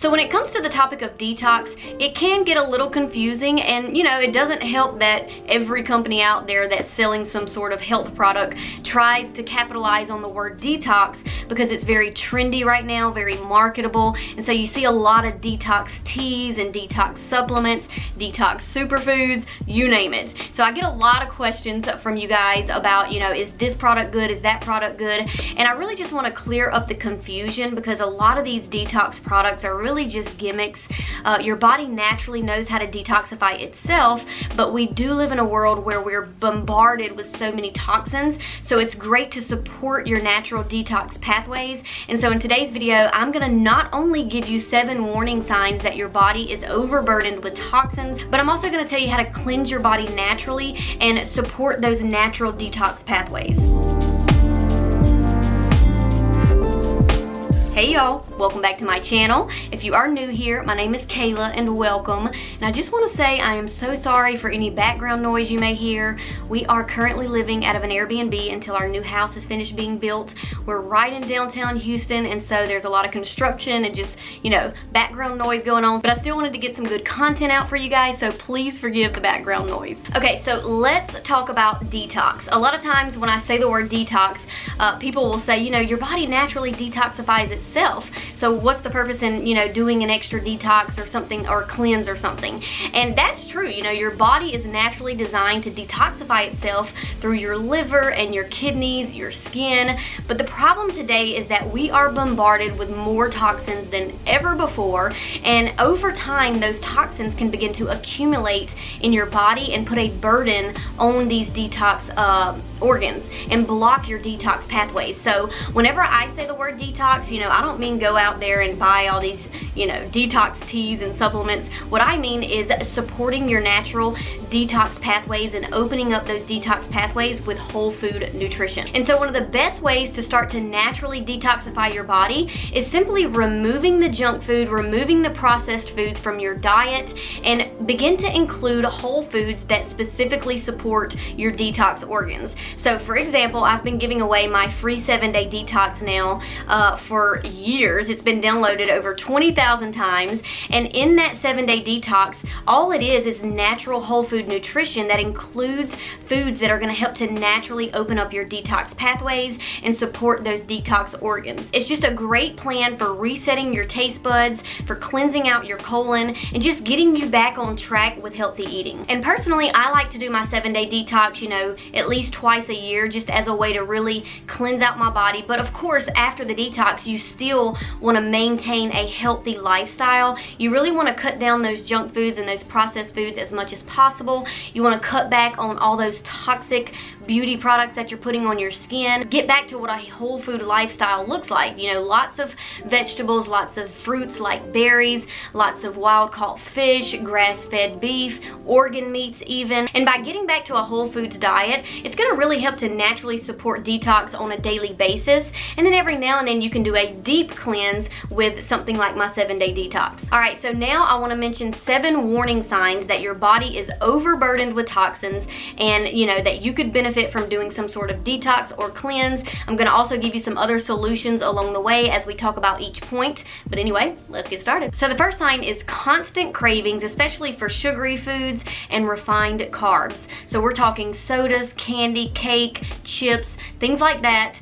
So when it comes to the topic of detox, it can get a little confusing, and you know, it doesn't help that every company out there that's selling some sort of health product tries to capitalize on the word detox because it's very trendy right now, very marketable. And so you see a lot of detox teas and detox supplements, detox superfoods, you name it. So I get a lot of questions from you guys about, you know, is this product good? Is that product good? And I really just want to clear up the confusion, because a lot of these detox products are really just gimmicks. Your body naturally knows how to detoxify itself, but we do live in a world where we're bombarded with so many toxins, so it's great to support your natural detox pathways. And so in today's video, I'm gonna not only give you 7 warning signs that your body is overburdened with toxins, but I'm also gonna tell you how to cleanse your body naturally and support those natural detox pathways. Hey y'all, welcome back to my channel. If you are new here, my name is Kayla and welcome. And I just want to say I am so sorry for any background noise you may hear. We are currently living out of an Airbnb until our new house is finished being built. We're right in downtown Houston, and so there's a lot of construction and just, you know, background noise going on. But I still wanted to get some good content out for you guys, so please forgive the background noise. Okay, so let's talk about detox. A lot of times when I say the word detox, people will say, you know, your body naturally detoxifies itself. So what's the purpose in, you know, doing an extra detox or something, or cleanse or something? And that's true. You know, your body is naturally designed to detoxify itself through your liver and your kidneys, your skin. But the problem today is that we are bombarded with more toxins than ever before, and over time those toxins can begin to accumulate in your body and put a burden on these detox organs and block your detox pathways. So whenever I say the word detox, you know, I don't mean go out there and buy all these, you know, detox teas and supplements. What I mean is supporting your natural detox pathways and opening up those detox pathways with whole food nutrition. And so one of the best ways to start to naturally detoxify your body is simply removing the junk food, removing the processed foods from your diet, and begin to include whole foods that specifically support your detox organs. So for example, I've been giving away my free 7-day detox now for years. It's been downloaded over 20,000 times, and in that 7-day detox, all it is natural whole food nutrition that includes foods that are going to help to naturally open up your detox pathways and support those detox organs. It's just a great plan for resetting your taste buds, for cleansing out your colon, and just getting you back on track with healthy eating. And personally, I like to do my 7-day detox, you know, at least twice a year, just as a way to really cleanse out my body. But of course, after the detox, you still want to maintain a healthy lifestyle. You really want to cut down those junk foods and those processed foods as much as possible. You want to cut back on all those toxic beauty products that you're putting on your skin. Get back to what a whole food lifestyle looks like. You know, lots of vegetables, lots of fruits like berries, lots of wild caught fish, grass-fed beef, organ meats even. And by getting back to a whole foods diet, it's going to really help to naturally support detox on a daily basis. And then every now and then you can do a deep cleanse with something like my 7-day detox. All right, so now I want to mention 7 warning signs that your body is overburdened with toxins, and you know that you could benefit from doing some sort of detox or cleanse. I'm going to also give you some other solutions along the way as we talk about each point. But anyway, let's get started. So the first sign is constant cravings, especially for sugary foods and refined carbs. So we're talking sodas, candy, cake, chips, things like that.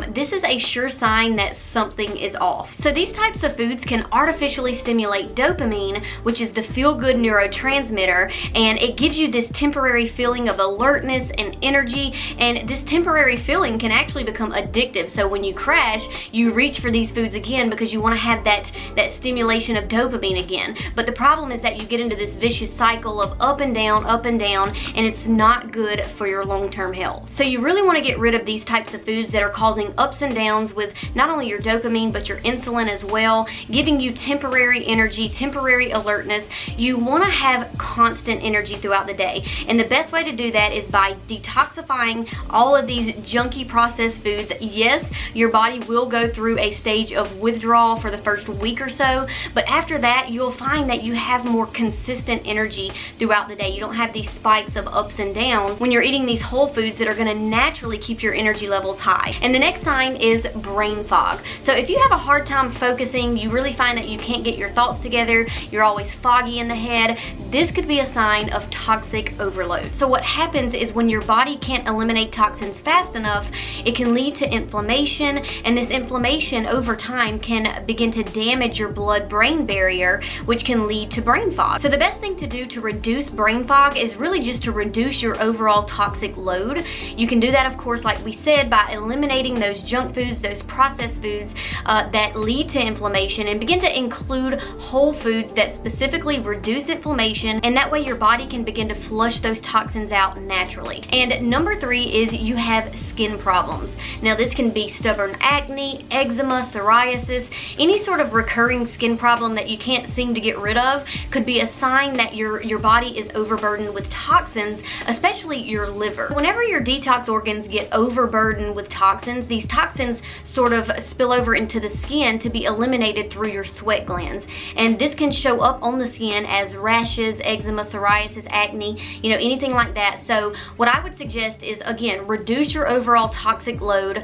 This is a sure sign that something is off. So these types of foods can artificially stimulate dopamine, which is the feel-good neurotransmitter, and it gives you this temporary feeling of alertness and energy, and this temporary feeling can actually become addictive. So when you crash, you reach for these foods again because you want to have that stimulation of dopamine again. But the problem is that you get into this vicious cycle of up and down, and it's not good for your long-term health. So you really want to get rid of these types of foods that are causing ups and downs with not only your dopamine but your insulin as well, giving you temporary energy, temporary alertness. You want to have constant energy throughout the day, and the best way to do that is by detoxifying all of these junky processed foods. Yes, your body will go through a stage of withdrawal for the first week or so, but after that you'll find that you have more consistent energy throughout the day. You don't have these spikes of ups and downs when you're eating these whole foods that are going to naturally keep your energy levels high. And the next sign is brain fog. So if you have a hard time focusing, you really find that you can't get your thoughts together, you're always foggy in the head, this could be a sign of toxic overload. So what happens is when your body can't eliminate toxins fast enough, it can lead to inflammation, and this inflammation over time can begin to damage your blood-brain barrier, which can lead to brain fog. So the best thing to do to reduce brain fog is really just to reduce your overall toxic load. You can do that, of course, like we said, by eliminating those junk foods, those processed foods that lead to inflammation, and begin to include whole foods that specifically reduce inflammation, and that way your body can begin to flush those toxins out naturally. And number 3 is you have skin problems. Now this can be stubborn acne, eczema, psoriasis, any sort of recurring skin problem that you can't seem to get rid of could be a sign that your body is overburdened with toxins, especially your liver. Whenever your detox organs get overburdened with toxins, these toxins sort of spill over into the skin to be eliminated through your sweat glands. And this can show up on the skin as rashes, eczema, psoriasis, acne, anything like that. So what I would suggest is, again, reduce your overall toxic load.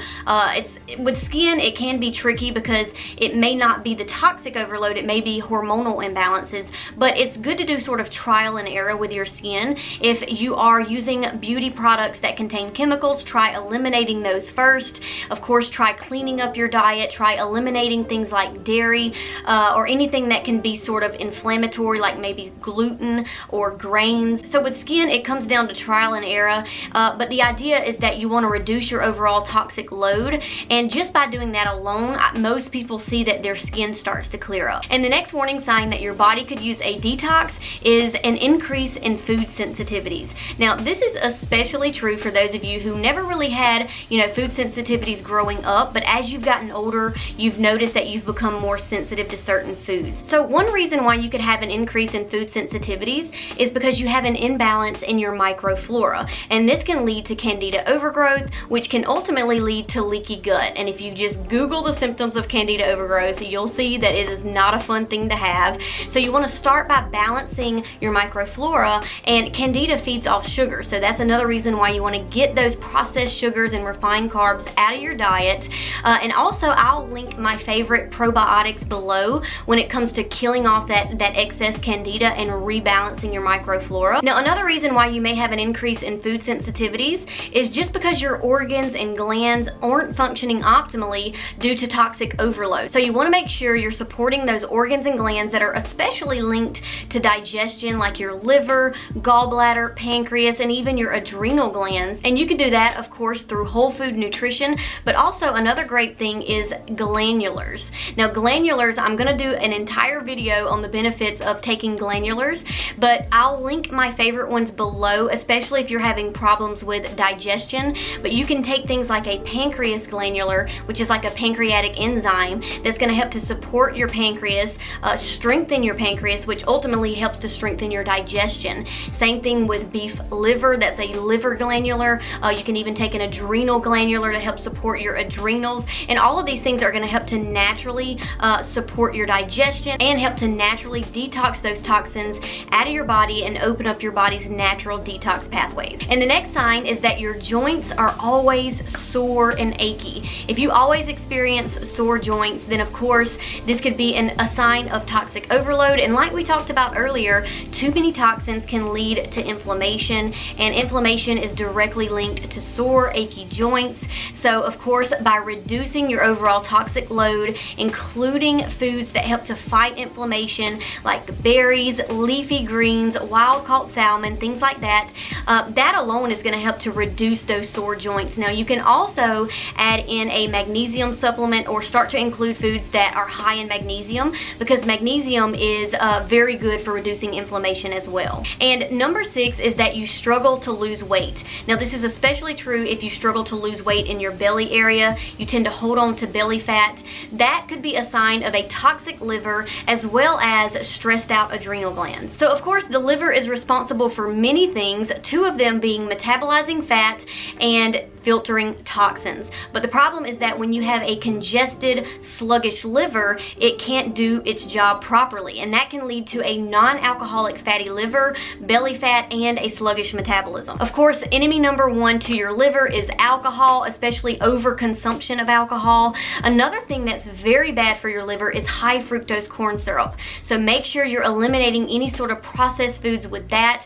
With skin, it can be tricky because it may not be the toxic overload, it may be hormonal imbalances, but it's good to do sort of trial and error with your skin. If you are using beauty products that contain chemicals, try eliminating those first. Of course, try cleaning up your diet, try eliminating things like dairy or anything that can be sort of inflammatory, like maybe gluten or grains. So with skin, it comes down to trial and error, but the idea is that you want to reduce your overall toxic load, and just by doing that alone, most people see that their skin starts to clear up. And the next warning sign that your body could use a detox is an increase in food sensitivities. Now this is especially true for those of you who never really had food sensitivities growing up, but as you've gotten older, you've noticed that you've become more sensitive to certain foods. So one reason why you could have an increase in food sensitivities is because you have an imbalance in your microflora, and this can lead to candida overgrowth, which can ultimately lead to leaky gut. And if you just Google the symptoms of candida overgrowth, you'll see that it is not a fun thing to have. So you want to start by balancing your microflora, and candida feeds off sugar, so that's another reason why you want to get those processed sugars and refined carbs out of your diet. And also, I'll link my favorite probiotics below when it comes to killing off that excess candida and rebalancing your microflora. Now another reason why you may have an increase in food sensitivities is just because your organs and glands aren't functioning optimally due to toxic overload. So you want to make sure you're supporting those organs and glands that are especially linked to digestion, like your liver, gallbladder, pancreas, and even your adrenal glands. And you can do that, of course, through whole food nutrition, but also another great thing is glandulars. Now glandulars, I'm going to do an entire video on the benefits of taking glandulars, but I'll link my favorite ones below, especially if you're having problems with digestion. But you can take things like a pancreas glandular, which is like a pancreatic enzyme that's going to help to support your pancreas, strengthen your pancreas, which ultimately helps to strengthen your digestion. Same thing with beef liver, that's a liver glandular. You can even take an adrenal glandular to help support your adrenals, and all of these things are going to help to naturally support your digestion and help to naturally detox those toxins out of your body and open up your body's natural detox pathways. And the next sign is that your joints are always sore and achy. If you always experience sore joints, then of course this could be a sign of toxic overload. And like we talked about earlier, too many toxins can lead to inflammation, and inflammation is directly linked to sore, achy joints. So of course, by reducing your overall toxic load, including foods that help to fight inflammation like berries, leafy greens, wild-caught salmon, things like that, that alone is going to help to reduce those sore joints. Now you can also add in a magnesium supplement or start to include foods that are high in magnesium, because magnesium is very good for reducing inflammation as well. And number 6 is that you struggle to lose weight. Now this is especially true if you struggle to lose weight in your belly area. You tend to hold on to belly fat. That could be a sign of a toxic liver as well as stressed out adrenal glands. So of course the liver is responsible for many things, 2 of them being metabolizing fat and filtering toxins. But the problem is that when you have a congested, sluggish liver, it can't do its job properly, and that can lead to a non-alcoholic fatty liver, belly fat, and a sluggish metabolism. Of course, enemy number one to your liver is alcohol, especially overconsumption of alcohol. Another thing that's very bad for your liver is high fructose corn syrup. So make sure you're eliminating any sort of processed foods with that.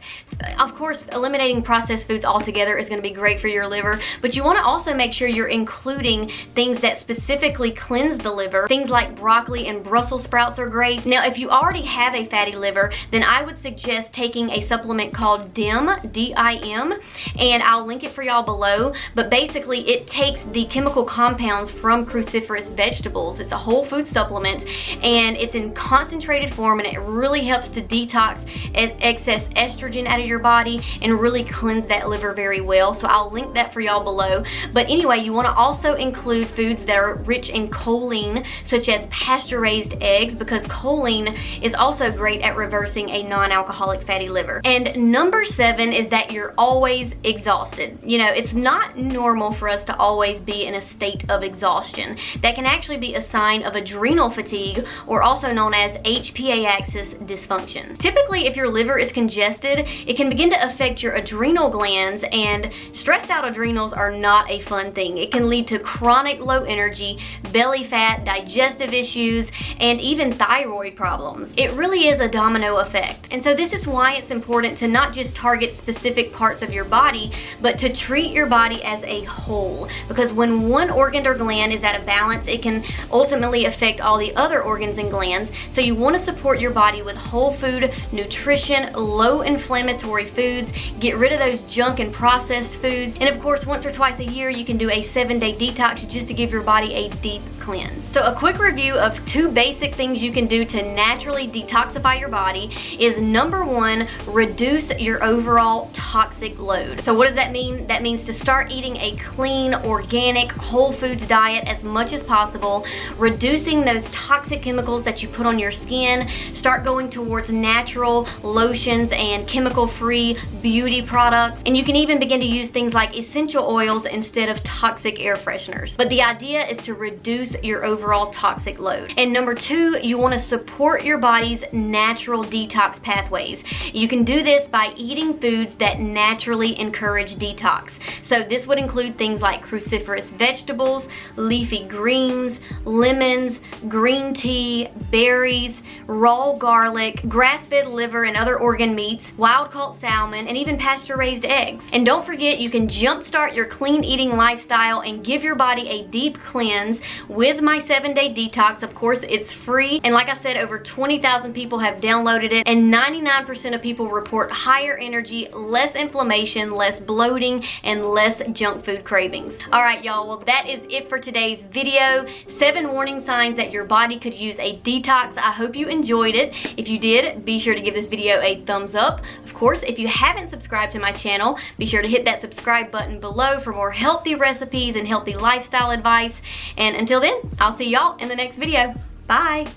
Of course, eliminating processed foods altogether is going to be great for your liver, but you want to also make sure you're including things that specifically cleanse the liver. Things like broccoli and Brussels sprouts are great. Now, if you already have a fatty liver, then I would suggest taking a supplement called DIM, D-I-M, and I'll link it for y'all below. But basically, it takes the chemical compounds from cruciferous vegetables. It's a whole food supplement, and it's in concentrated form, and it really helps to detox excess estrogen out of your body and really cleanse that liver very well. So I'll link that for y'all below. But anyway, you want to also include foods that are rich in choline, such as pasture-raised eggs, because choline is also great at reversing a non-alcoholic fatty liver. And number 7 is that you're always exhausted. You know, it's not normal for us to always be in a state of exhaustion. That can actually be a sign of adrenal fatigue, or also known as HPA axis dysfunction. Typically, if your liver is congested, it can begin to affect your adrenal glands, and stressed out adrenals are not a fun thing. It can lead to chronic low energy, belly fat, digestive issues, and even thyroid problems. It really is a domino effect. And so this is why it's important to not just target specific parts of your body, but to treat your body as a whole. Because when one organ or gland is out of balance, it can ultimately affect all the other organs and glands. So you want to support your body with whole food nutrition, low inflammatory foods, get rid of those junk and processed foods, and of course once or twice a year you can do a 7-day detox just to give your body a deep cleanse. So a quick review of 2 basic things you can do to naturally detoxify your body is number 1, reduce your overall toxic load. So what does that mean? That means to start eating a clean, organic, whole foods diet as much as possible, reducing those toxic chemicals that you put on your skin, start going towards natural lotions and chemical-free beauty products, and you can even begin to use things like essential oils instead of toxic air fresheners. But the idea is to reduce your overall toxic load. And number 2, you want to support your body's natural detox pathways. You can do this by eating foods that naturally encourage detox. So this would include things like cruciferous vegetables, leafy greens, lemons, green tea, berries, raw garlic, grass-fed liver and other organ meats, wild-caught salmon, and even pasture-raised eggs. And don't forget, you can jumpstart your clean eating lifestyle and give your body a deep cleanse with my 7-day detox. Of course, it's free, and like I said, over 20,000 people have downloaded it, and 99% of people report higher energy, less inflammation, less bloating, and less junk food cravings. All right, y'all, well, that is it for today's video. 7 warning signs that your body could use a detox. I hope you enjoyed it. If you did, be sure to give this video a thumbs up. Of course, if you haven't subscribed to my channel, be sure to hit that subscribe button below for more healthy recipes and healthy lifestyle advice. And until then, I'll see y'all in the next video. Bye.